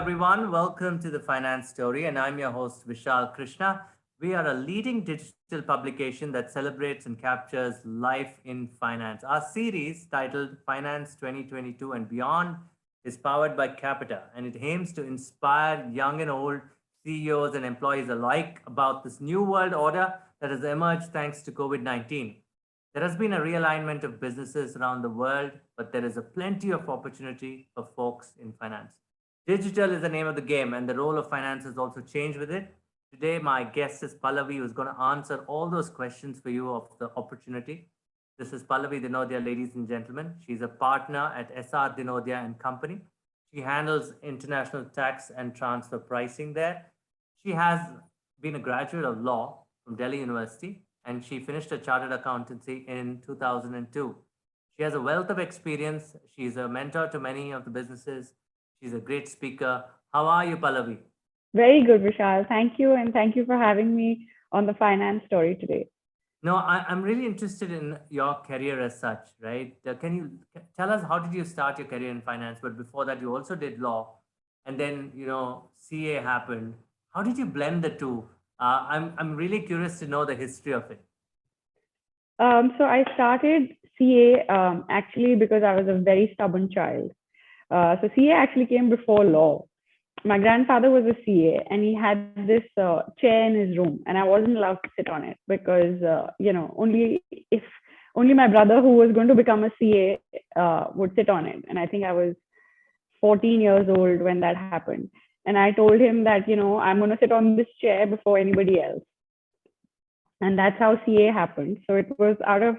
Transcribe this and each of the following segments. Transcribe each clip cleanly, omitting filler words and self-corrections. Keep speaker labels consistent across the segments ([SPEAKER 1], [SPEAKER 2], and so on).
[SPEAKER 1] everyone. Welcome to the Finance Story, and I'm your host, Vishal Krishna. We are a leading digital publication that celebrates and captures life in finance. Our series, titled Finance 2022 and Beyond, is powered by Capita, and it aims to inspire young and old CEOs and employees alike about this new world order that has emerged thanks to COVID 19. There has been a realignment of businesses around the world, but there is a plenty of opportunity for folks in finance. Digital is the name of the game, and the role of finance has also changed with it. Today, my guest is Pallavi, who's going to answer all those questions for you of the opportunity. This is Pallavi Dinodia, ladies and gentlemen. She's a partner at SR Dinodia and Company. She handles international tax and transfer pricing there. She has been a graduate of law from Delhi University, and she finished her chartered accountancy in 2002. She has a wealth of experience. She's a mentor to many of the businesses. She's a great speaker. How are you, Pallavi?
[SPEAKER 2] Very good, Vishal. Thank you. And thank you for having me on the finance story today.
[SPEAKER 1] No, I'm really interested in your career as such, right? Can you tell us how did you start your career in finance? But before that, you also did law, and then CA happened. How did you blend the two? I'm really curious to know the history of it.
[SPEAKER 2] So I started CA actually because I was a very stubborn child. So CA actually came before law. My grandfather was a CA and he had this chair in his room, and I wasn't allowed to sit on it because, only my brother, who was going to become a CA, would sit on it. And I think I was 14 years old when that happened. And I told him that, I'm going to sit on this chair before anybody else. And that's how CA happened. So it was out of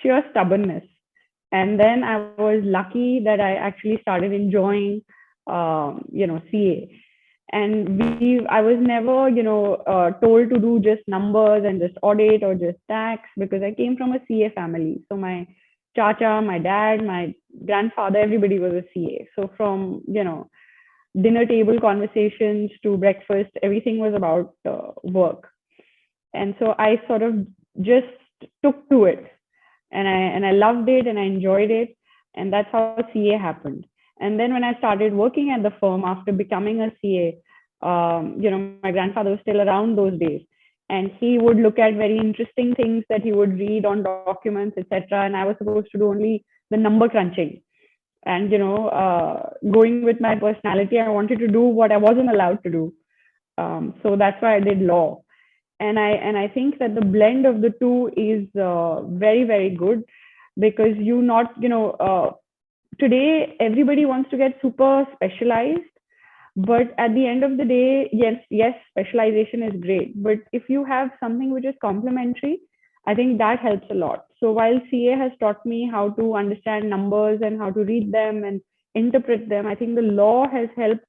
[SPEAKER 2] sheer stubbornness. And then I was lucky that I actually started enjoying, CA. And I was never, told to do just numbers and just audit or just tax, because I came from a CA family. So my chacha, my dad, my grandfather, everybody was a CA. So from, dinner table conversations to breakfast, everything was about work. And so I sort of just took to it, and I loved it and I enjoyed it. And that's how CA happened. And then when I started working at the firm after becoming a CA, my grandfather was still around those days, and he would look at very interesting things that he would read on documents, etc. And I was supposed to do only the number crunching. And going with my personality, I wanted to do what I wasn't allowed to do. So that's why I did law. And I think that the blend of the two is very, very good, because today everybody wants to get super specialized, but at the end of the day, yes, specialization is great, but if you have something which is complementary, I think that helps a lot. So while CA has taught me how to understand numbers and how to read them and interpret them, I think the law has helped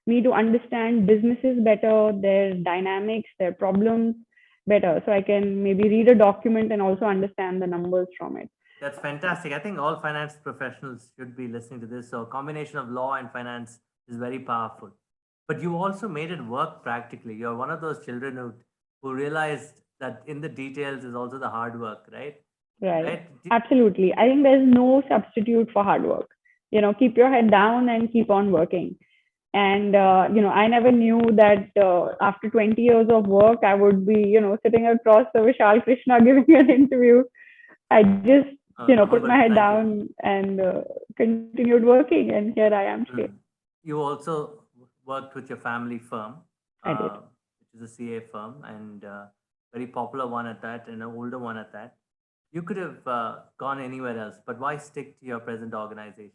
[SPEAKER 2] me to understand businesses better, their dynamics, their problems better. So I can maybe read a document and also understand the numbers from it.
[SPEAKER 1] That's fantastic. I think all finance professionals should be listening to this. So a combination of law and finance is very powerful. But you also made it work practically. You're one of those children who realized that in the details is also the hard work, right?
[SPEAKER 2] Right. Absolutely. I think there's no substitute for hard work. Keep your head down and keep on working. And, I never knew that after 20 years of work, I would be, sitting across the Vishal Krishna giving an interview. I just, put my head down and continued working. And here I am today.
[SPEAKER 1] You also worked with your family firm,
[SPEAKER 2] I did.
[SPEAKER 1] which is a CA firm, and very popular one at that, and an older one at that. You could have gone anywhere else, but why stick to your present organization?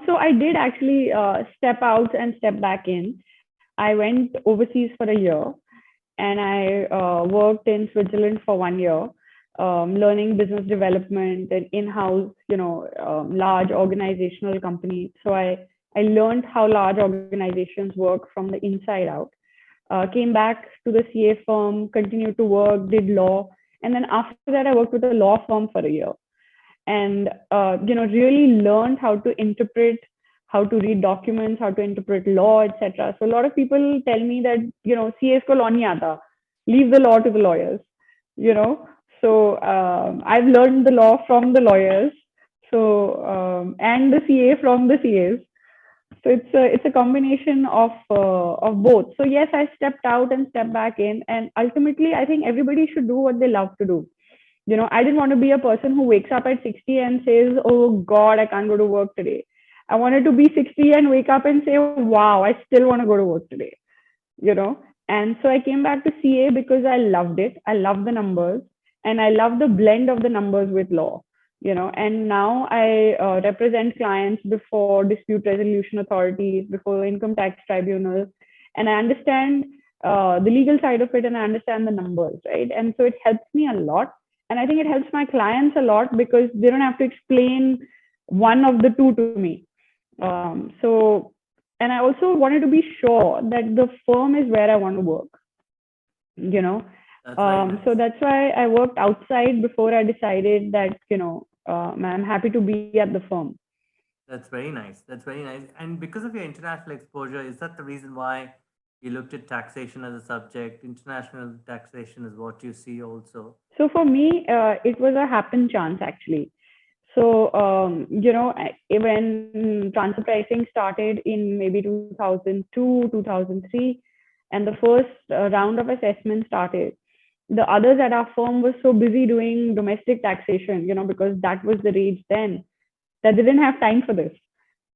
[SPEAKER 2] So I did actually step out and step back in. I went overseas for a year, and I worked in Switzerland for 1 year, learning business development and in-house, large organizational company. So I learned how large organizations work from the inside out. Came back to the CA firm, continued to work, did law, and then after that I worked with a law firm for a year. And really learned how to interpret, how to read documents, how to interpret law, etc. So a lot of people tell me that CAs ko law nahi aata, leave the law to the lawyers. So I've learned the law from the lawyers, and the CA from the CAs. So it's a combination of both. So yes, I stepped out and stepped back in, and ultimately, I think everybody should do what they love to do. I didn't want to be a person who wakes up at 60 and says, "Oh God, I can't go to work today." I wanted to be 60 and wake up and say, "Wow, I still want to go to work today." you know and so I came back to CA because I loved it. I love the numbers, and I love the blend of the numbers with law. And now I represent clients before dispute resolution authorities, before income tax tribunals, and I understand the legal side of it, and I understand the numbers, right? And so it helps me a lot, and I think it helps my clients a lot because they don't have to explain one of the two to me. So, and I also wanted to be sure that the firm is where I want to work, you know.
[SPEAKER 1] That's very
[SPEAKER 2] So
[SPEAKER 1] nice.
[SPEAKER 2] that's why I worked outside before I decided that, I'm happy to be at the firm.
[SPEAKER 1] That's very nice. That's very nice. And because of your international exposure, is that the reason why you looked at taxation as a subject? International taxation is what you see also.
[SPEAKER 2] So for me, it was a happen chance actually. So, when transfer pricing started in maybe 2002, 2003, and the first round of assessment started, the others at our firm were so busy doing domestic taxation, because that was the rage then, that they didn't have time for this.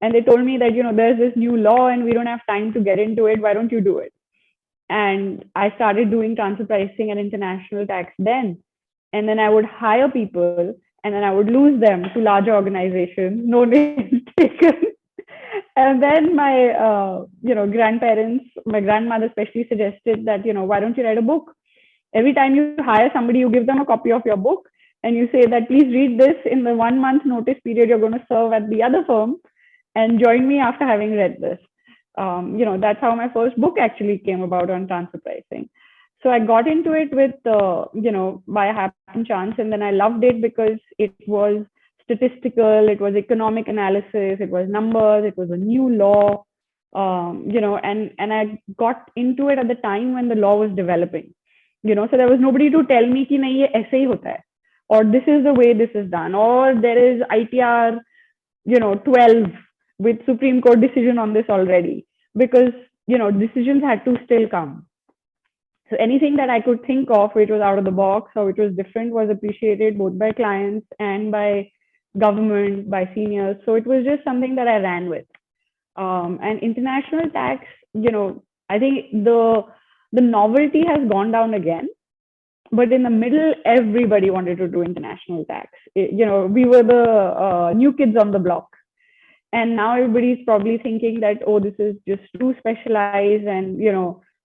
[SPEAKER 2] And they told me that, there's this new law and we don't have time to get into it. Why don't you do it? And I started doing transfer pricing and international tax then. And then I would hire people and then I would lose them to larger organizations, no names taken. And then my, grandparents, my grandmother especially suggested that, why don't you write a book? Every time you hire somebody, you give them a copy of your book and you say that, please read this in the 1 month notice period you're going to serve at the other firm and join me after having read this. That's how my first book actually came about on transfer pricing. So I got into it with, by a happen chance, and then I loved it because it was statistical, it was economic analysis, it was numbers, it was a new law, and I got into it at the time when the law was developing. So there was nobody to tell me कि नहीं ये ऐसे ही होता है, or this is the way this is done, or there is ITR 12 with Supreme Court decision on this already, because decisions had to still come. So anything that I could think of which was out of the box or which was different was appreciated both by clients and by government, by seniors. So it was just something that I ran with. And international tax, I think the novelty has gone down again. But in the middle, everybody wanted to do international tax. We were the new kids on the block. And now everybody's probably thinking that, oh, this is just too specialized, and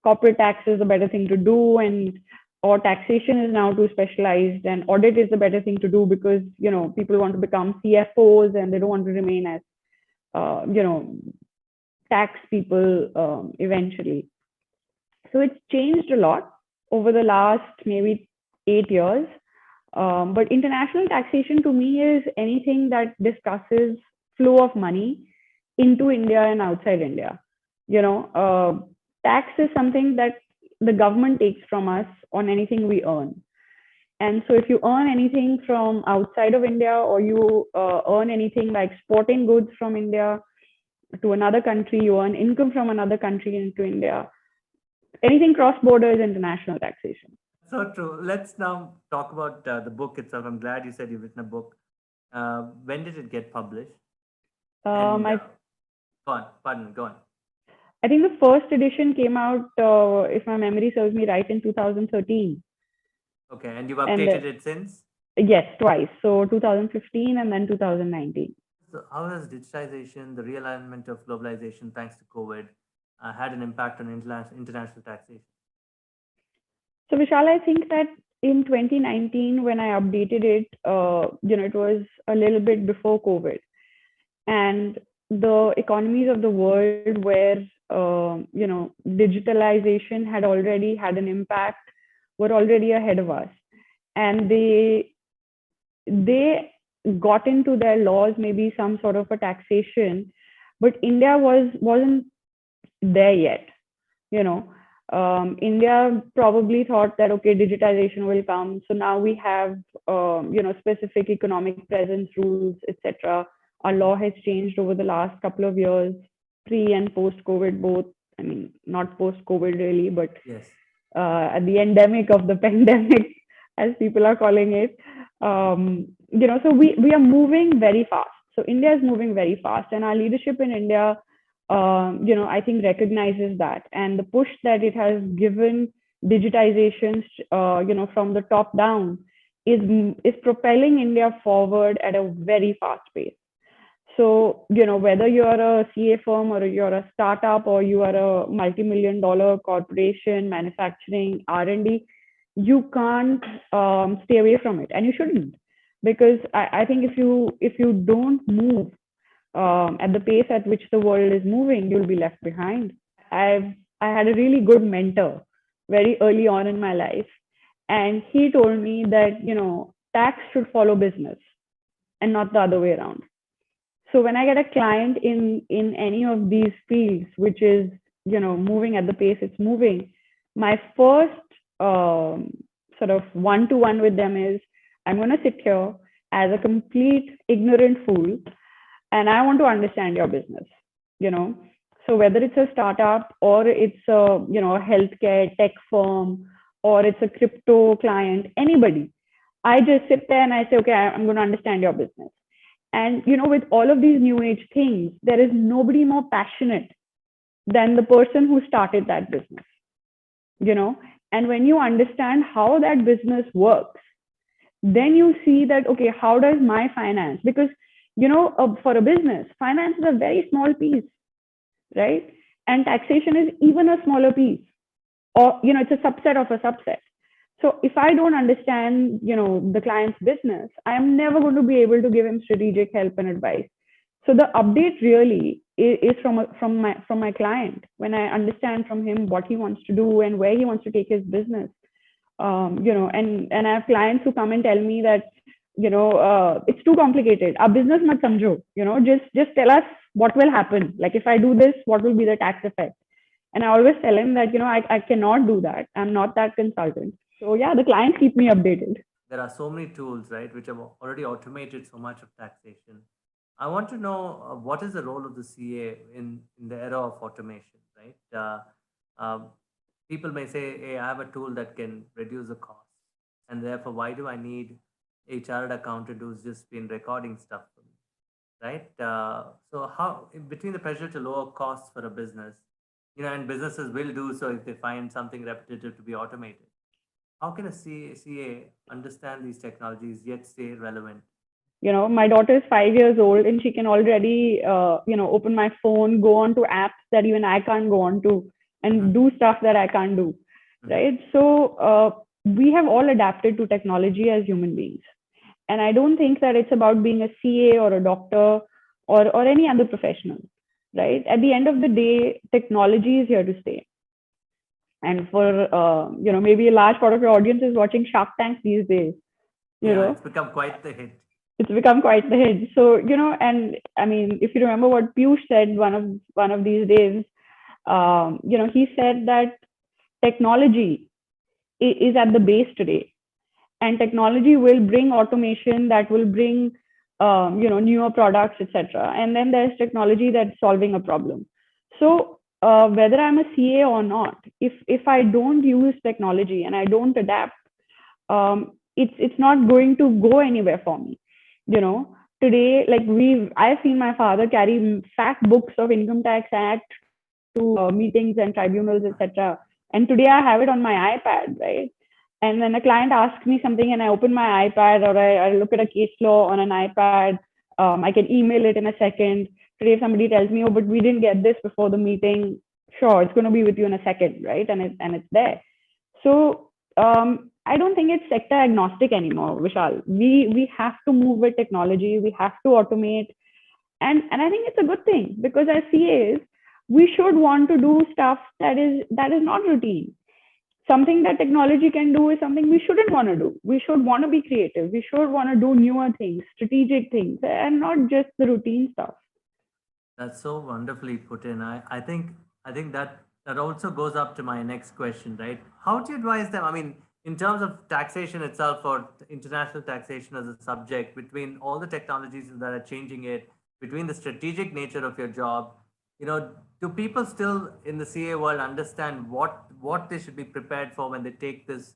[SPEAKER 2] corporate tax is the better thing to do, and or taxation is now too specialized, and audit is the better thing to do because people want to become CFOs and they don't want to remain as uh, you know tax people eventually. So it's changed a lot over the last maybe 8 years. But international taxation to me is anything that discusses flow of money into India and outside India. Tax is something that the government takes from us on anything we earn. And so if you earn anything from outside of India, or you earn anything by exporting goods from India to another country, you earn income from another country into India, anything cross border is international taxation.
[SPEAKER 1] So true. Let's now talk about the book itself. I'm glad you said you've written a book. When did it get published? And
[SPEAKER 2] I
[SPEAKER 1] go on, pardon, go on.
[SPEAKER 2] I think the first edition came out, if my memory serves me right, in 2013.
[SPEAKER 1] Okay, and you've
[SPEAKER 2] And
[SPEAKER 1] updated it since?
[SPEAKER 2] yes, twice. So 2015 and then 2019.
[SPEAKER 1] So how has digitization, the realignment of globalization thanks to COVID, had an impact on international taxation?
[SPEAKER 2] So Vishal, I think that in 2019, when I updated it, it was a little bit before COVID. And the economies of the world where, digitalization had already had an impact were already ahead of us. And they got into their laws maybe some sort of a taxation, but India wasn't there yet. India probably thought that, okay, digitization will come, so now we have specific economic presence rules, etc. Our law has changed over the last couple of years pre and post COVID both. I mean, not post COVID really, but
[SPEAKER 1] Yes.
[SPEAKER 2] at the endemic of the pandemic, as people are calling it. So we are moving very fast. So India is moving very fast, and our leadership in India, I think recognizes that, and the push that it has given digitization, from the top down, is propelling India forward at a very fast pace. So, whether you're a CA firm or you're a startup or you are a multi-million dollar corporation, manufacturing, R&D, you can't stay away from it, and you shouldn't, because I think if you don't move at the pace at which the world is moving, you'll be left behind. I had a really good mentor very early on in my life, and he told me that tax should follow business and not the other way around. So when I get a client in any of these fields, which is moving at the pace it's moving, my first sort of one-to-one with them is, I'm going to sit here as a complete ignorant fool, and I want to understand your business. you know so whether it's a startup or it's a healthcare tech firm, or it's a crypto client, anybody, I just sit there and I say, okay, I'm going to understand your business. And with all of these new age things, there is nobody more passionate than the person who started that business. you know and when you understand how that business works, then you see that, okay, how does my finance, because for a business, finance is a very small piece, right? And taxation is even a smaller piece, or it's a subset of a subset. So if I don't understand the client's business, I am never going to be able to give him strategic help and advice. So the update really is from my client, when I understand from him what he wants to do and where he wants to take his business. And I have clients who come and tell me that it's too complicated. Our business mat samjho. Just tell us what will happen. Like, if I do this, what will be the tax effect? And I always tell him that I cannot do that. I'm not that consultant. So yeah, the clients keep me updated.
[SPEAKER 1] There are so many tools, right, which have already automated so much of taxation. I want to know what is the role of the CA in the era of automation, right? Uh, People may say, hey, I have a tool that can reduce the cost. And therefore, why do I need a chartered accountant who's just been recording stuff for me, right? So how, between the pressure to lower costs for a business, and businesses will do so if they find something repetitive to be automated. How can a CA understand these technologies yet stay relevant?
[SPEAKER 2] My daughter is 5 years old, and she can already, open my phone, go on to apps that even I can't go on to, and do stuff that I can't do, right? So we have all adapted to technology as human beings. And I don't think that it's about being a CA or a doctor or any other professional, right? At the end of the day, technology is here to stay. And for, maybe a large part of your audience is watching Shark Tank these days.
[SPEAKER 1] It's become quite the hit.
[SPEAKER 2] It's become quite the hit. So, and I mean, if you remember what Piyush said one of these days, he said that technology is at the base today, and technology will bring automation that will bring, newer products, etc. And then there's technology that's solving a problem. So whether I'm a CA or not, if I don't use technology and I don't adapt, it's not going to go anywhere for me. Today, like I've seen my father carry fat books of Income Tax Act to meetings and tribunals, etc. And today I have it on my iPad, right? And when a client asks me something and I open my iPad, or I look at a case law on an iPad, I can email it in a second. Today, if somebody tells me, oh, but we didn't get this before the meeting, sure, it's going to be with you in a second, right? And it's there. So I don't think it's sector agnostic anymore, Vishal. We have to move with technology. We have to automate. And I think it's a good thing, because as CAs, we should want to do stuff that is not routine. Something that technology can do is something we shouldn't want to do. We should want to be creative. We should want to do newer things, strategic things, and not just the routine stuff.
[SPEAKER 1] That's so wonderfully put in. I think that also goes up to my next question, right? How do you advise them? I mean, in terms of taxation itself, or international taxation as a subject, between all the technologies that are changing it, between the strategic nature of your job do people still in the CA world understand what they should be prepared for when they take this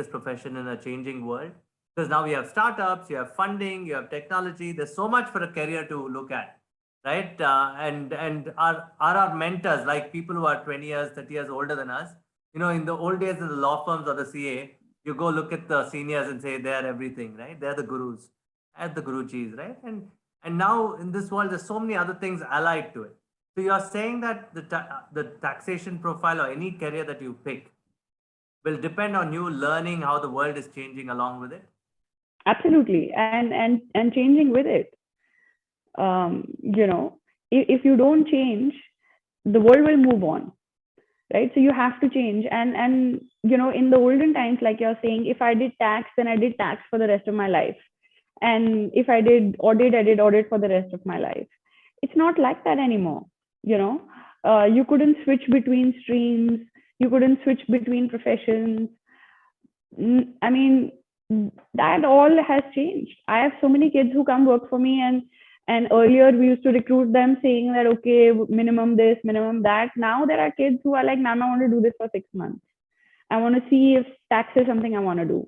[SPEAKER 1] profession in a changing world? Because now we have startups, you have funding, you have technology. There's so much for a career to look at, right? And are our mentors like people who are 20 years, 30 years older than us? In the old days in the law firms or the CA, you go look at the seniors and say they're everything, right? They're the gurus, at the gurujis, right? And now in this world, there's so many other things allied to it. So you are saying that the taxation profile or any career that you pick will depend on you learning how the world is changing along with it.
[SPEAKER 2] Absolutely, and changing with it. You know, if you don't change, the world will move on, right? So you have to change. And in the olden times, like you're saying, if I did tax, then I did tax for the rest of my life. And if I did audit, I did audit for the rest of my life. It's not like that anymore. You know, you couldn't switch between streams. You couldn't switch between professions. I mean, that all has changed. I have so many kids who come work for me, and earlier we used to recruit them saying that okay, minimum this, minimum that. Now there are kids who are like, ma'am, I want to do this for 6 months. I want to see if tax is something I want to do.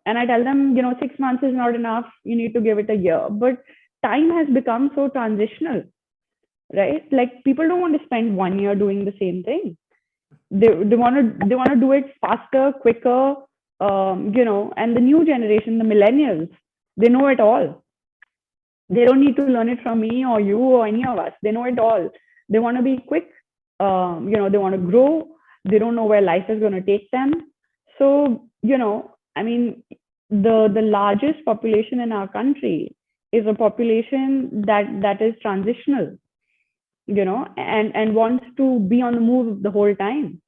[SPEAKER 2] And I tell them, 6 months is not enough. You need to give it a year. But time has become so transitional, right? Like people don't want to spend 1 year doing the same thing. They want to do it faster, quicker. And the new generation, the millennials, they know it all. They don't need to learn it from me or you or any of us. They know it all. They want to be quick. They want to grow. They don't know where life is going to take them. So, I mean, the largest population in our country is a population that is transitional, and wants to be on the move the whole time.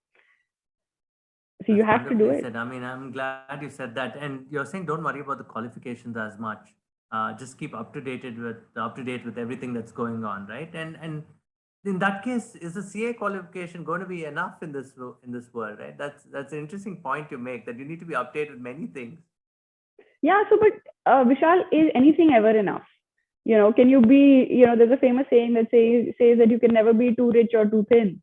[SPEAKER 2] So you have to do it.
[SPEAKER 1] Said. I mean, I'm glad you said that. And you're saying don't worry about the qualifications as much. Just keep up to date with everything that's going on, right? And in that case, is the CA qualification going to be enough in this world, right? That's an interesting point you make, that you need to be updated with many things.
[SPEAKER 2] Yeah. So, but Vishal, is anything ever enough? Can you be? There's a famous saying that says that you can never be too rich or too thin.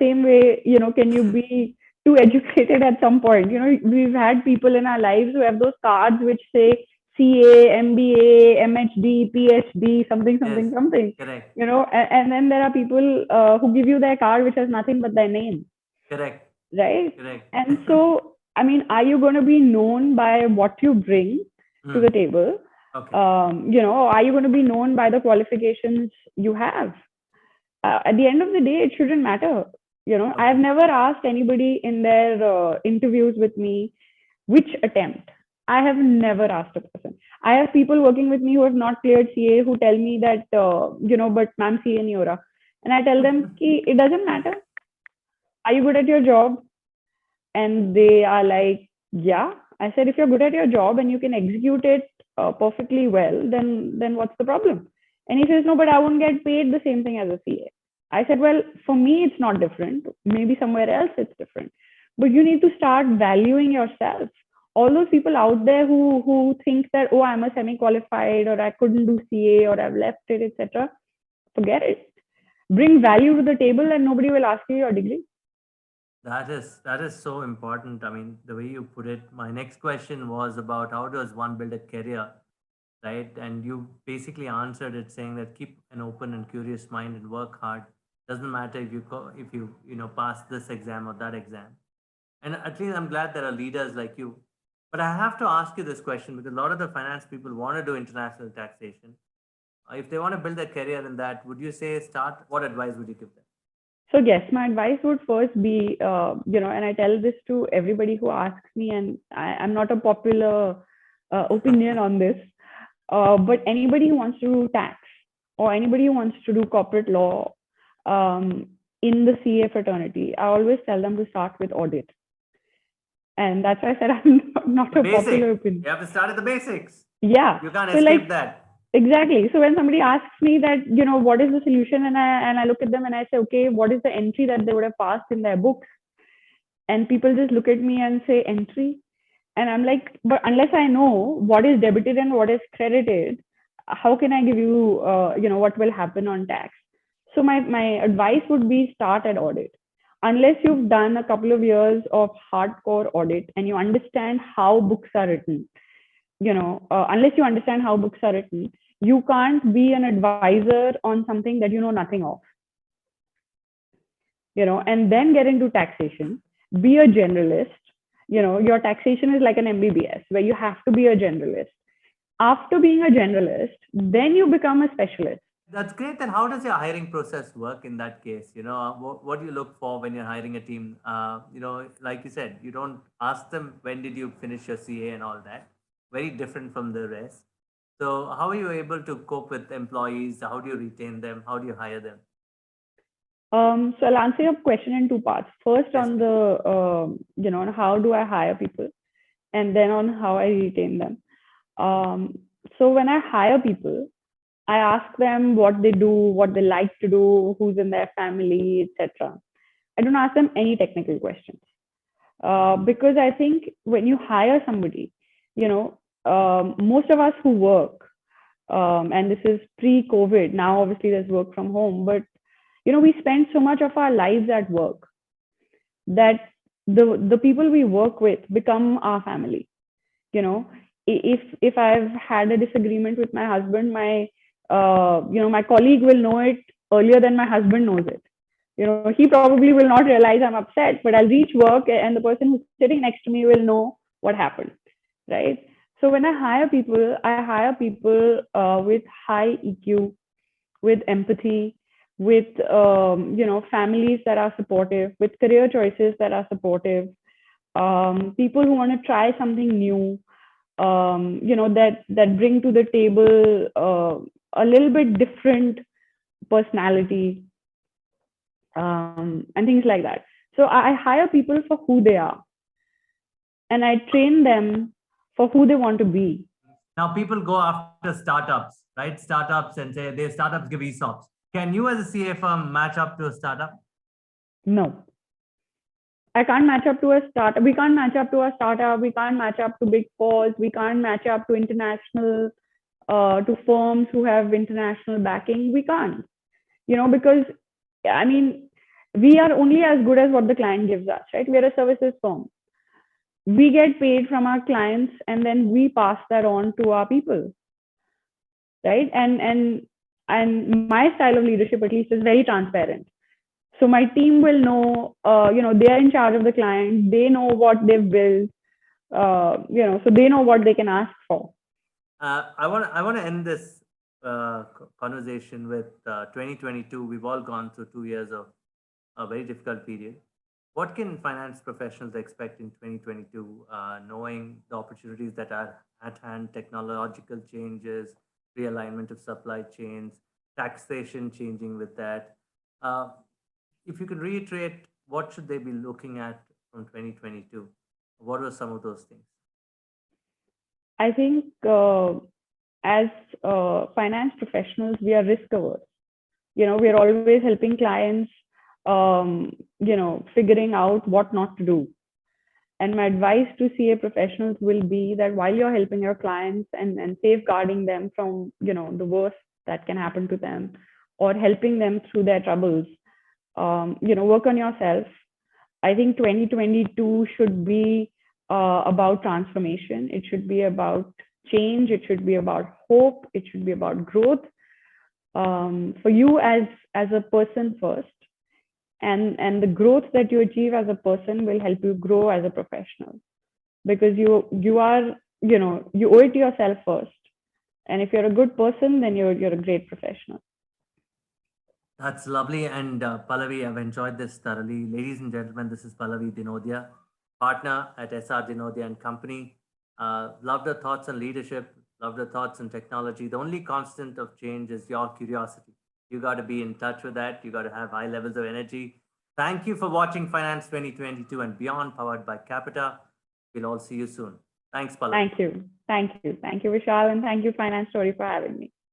[SPEAKER 2] Same way, can you be too educated at some point? We've had people in our lives who have those cards which say CA, MBA, MHD, PhD, something, something,
[SPEAKER 1] Yes,
[SPEAKER 2] something.
[SPEAKER 1] correct.
[SPEAKER 2] And then there are people who give you their card which has nothing but their name.
[SPEAKER 1] Correct.
[SPEAKER 2] Right?
[SPEAKER 1] Correct.
[SPEAKER 2] And so, I mean, are you going to be known by what you bring to the table?
[SPEAKER 1] Okay.
[SPEAKER 2] Are you going to be known by the qualifications you have? At the end of the day, it shouldn't matter.
[SPEAKER 1] Okay.
[SPEAKER 2] I've never asked anybody in their interviews with me which attempt. I have never asked a person. I have people working with me who have not cleared CA who tell me that, but ma'am, CA nahi ho raha. And I tell them, it doesn't matter. Are you good at your job? And they are like, yeah. I said, if you're good at your job and you can execute it perfectly well, then what's the problem? And he says, no, but I won't get paid the same thing as a CA. I said, well, for me, it's not different. Maybe somewhere else it's different. But you need to start valuing yourself. All those people out there who think that, oh, I'm a semi-qualified, or I couldn't do CA, or I've left it, etc. Forget it. Bring value to the table and nobody will ask you your degree.
[SPEAKER 1] That is so important. I mean, the way you put it. My next question was about how does one build a career, right? And you basically answered it saying that keep an open and curious mind and work hard. Doesn't matter if you pass this exam or that exam. And at least I'm glad there are leaders like you. But I have to ask you this question because a lot of the finance people want to do international taxation. If they want to build a career in that, would you say start? What advice would you give them?
[SPEAKER 2] So yes, my advice would first be, and I tell this to everybody who asks me, and I'm not a popular opinion on this, but anybody who wants to do tax or anybody who wants to do corporate law in the CA fraternity, I always tell them to start with audit. And that's why I said I'm not a popular opinion.
[SPEAKER 1] You have to start at the basics.
[SPEAKER 2] Yeah.
[SPEAKER 1] You can't escape that.
[SPEAKER 2] Exactly. So when somebody asks me that, what is the solution? And I look at them and I say, okay, what is the entry that they would have passed in their books? And people just look at me and say entry. And I'm like, but unless I know what is debited and what is credited, how can I give you, what will happen on tax? So my advice would be start at audit. Unless you've done a couple of years of hardcore audit and you understand how books are written, unless you understand how books are written, you can't be an advisor on something that you know nothing of, and then get into taxation, be a generalist. Your taxation is like an MBBS where you have to be a generalist. After being a generalist, then you become a specialist.
[SPEAKER 1] That's great. Then how does your hiring process work in that case? What do you look for when you're hiring a team? Like you said, you don't ask them when did you finish your CA and all that. Very different from the rest. So how are you able to cope with employees? How do you retain them? How do you hire them?
[SPEAKER 2] So I'll answer your question in two parts. First,
[SPEAKER 1] Yes,
[SPEAKER 2] on
[SPEAKER 1] please.
[SPEAKER 2] on how do I hire people, and then on how I retain them. So when I hire people, I ask them what they do, what they like to do, who's in their family, etc. I don't ask them any technical questions because I think when you hire somebody, most of us who work, and this is pre-COVID. Now, obviously, there's work from home, but we spend so much of our lives at work that the people we work with become our family. If I've had a disagreement with my husband, my colleague will know it earlier than my husband knows it. He probably will not realize I'm upset, but I'll reach work and the person who's sitting next to me will know what happened, right? So when I hire people with high EQ, with empathy, with families that are supportive, with career choices that are supportive, people who want to try something new, that bring to the table a little bit different personality, and things like that. So I hire people for who they are, and I train them for who they want to be.
[SPEAKER 1] Now people go after startups, right? Startups and say their startups give ESOPs. Can you as a CA firm match up to a startup?
[SPEAKER 2] No, I can't match up to a startup. We can't match up to a startup. We can't match up to big fours. We can't match up to international, to firms who have international backing. We can't, because I mean, we are only as good as what the client gives us, right? We are a services firm. We get paid from our clients and then we pass that on to our people, right? And my style of leadership, at least, is very transparent. So my team will know, they are in charge of the client. They know what they've built, so they know what they can ask for.
[SPEAKER 1] I want to end this conversation with 2022. We've all gone through 2 years of a very difficult period. What can finance professionals expect in 2022, knowing the opportunities that are at hand, technological changes, realignment of supply chains, taxation changing with that? If you could reiterate, what should they be looking at from 2022? What were some of those things?
[SPEAKER 2] I think as finance professionals, we are risk averse. We are always helping clients, figuring out what not to do. And my advice to CA professionals will be that while you're helping your clients and safeguarding them from, the worst that can happen to them, or helping them through their troubles, work on yourself. I think 2022 should be about transformation. It should be about change. It should be about hope. It should be about growth, for you as a person first. And the growth that you achieve as a person will help you grow as a professional, because you are, you owe it to yourself first. And if you're a good person, then you're a great professional.
[SPEAKER 1] That's lovely. And Pallavi, I've enjoyed this thoroughly. Ladies and gentlemen, this is Pallavi Dinodia, partner at SR Dinodia and Company. Love the thoughts on leadership, love the thoughts on technology. The only constant of change is your curiosity. You got to be in touch with that. You got to have high levels of energy. Thank you for watching Finance 2022 and Beyond, powered by Capita. We'll all see you soon. Thanks, Pallavi.
[SPEAKER 2] Thank you. Thank you. Thank you, Vishal. And thank you, FinanceStory, for having me.